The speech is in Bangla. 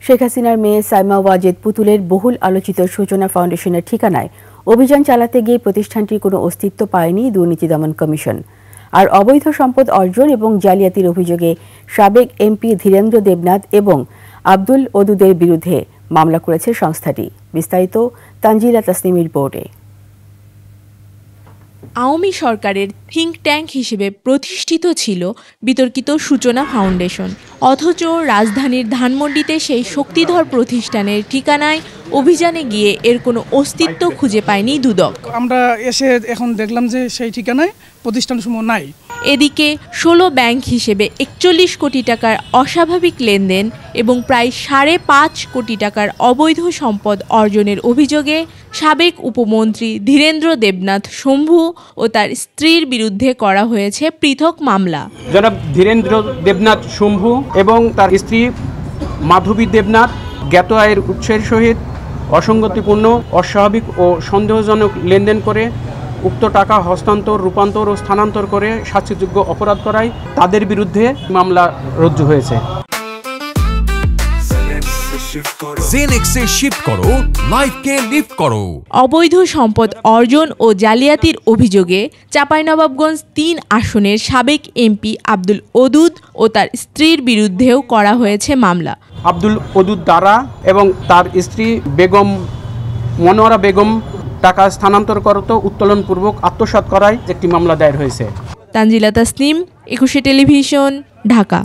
শেখ হাসিনার মেয়ে সাইমা ওয়াজেদ পুতুলের বহুল আলোচিত সূচনা ফাউন্ডেশনের ঠিকানায় অভিযান চালাতে গিয়ে প্রতিষ্ঠানটির কোনো অস্তিত্ব পায়নি দুর্নীতি দমন কমিশন। আর অবৈধ সম্পদ অর্জন এবং জালিয়াতির অভিযোগে সাবেক এমপি ধীরেন্দ্র দেবনাথ এবং আব্দুল ওদুদের বিরুদ্ধে মামলা করেছে সংস্থাটি। বিস্তারিত তানজিলা তাসনিমের রিপোর্টে। আওয়ামী সরকারের থিঙ্ক ট্যাঙ্ক হিসেবে প্রতিষ্ঠিত ছিল বিতর্কিত সূচনা ফাউন্ডেশন, অথচ রাজধানীর ধানমন্ডিতে সেই শক্তিধর প্রতিষ্ঠানের ঠিকানায় অভিযানে গিয়ে এর কোনো অস্তিত্ব খুঁজে পায়নি দুদক। আমরা এসে এখন দেখলাম যে সেই ঠিকানায় প্রতিষ্ঠানসমূহ নাই। এদিকে 16 ব্যাংক হিসেবে 41 কোটি টাকার অস্বাভাবিক লেনদেন এবং প্রায় 5.5 কোটি টাকার অবৈধ সম্পদ অর্জনের অভিযোগে সাবেক উপমন্ত্রী ধীরেন্দ্র দেবনাথ শম্ভু ও তার স্ত্রীর বিরুদ্ধে করা হয়েছে পৃথক মামলা। জনাব ধীরেন্দ্র দেবনাথ শম্ভু এবং তার স্ত্রী মাধবী দেবনাথ জ্ঞাত আয়ের উৎসের সহিত অসঙ্গতিপূর্ণ, অস্বাভাবিক ও সন্দেহজনক লেনদেন করে উক্ত টাকা হস্তান্তর, রূপান্তর ও স্থানান্তর করে শাস্তিযোগ্য অপরাধ করায় তাদের বিরুদ্ধে মামলা রুজু হয়েছে। জেনেক্সে শিফট করো, লাইফকে লিফট করো। অবৈধ সম্পদ অর্জন ও জালিয়াতির অভিযোগে চাঁপাইনবাবগঞ্জ 3 আসনের সাবেক এমপি আব্দুল ওদুদ ও তার স্ত্রীর বিরুদ্ধেও করা হয়েছে মামলা। আব্দুল ওদুদ দ্বারা এবং তার স্ত্রী বেগম মনোয়ারা বেগম টাকা স্থানান্তর করত উত্তোলনপূর্বক আত্মসাৎ করায় একটি মামলা দায়ের হয়েছে। তানজিলা তাসনিম, 21 টেলিভিশন, ঢাকা।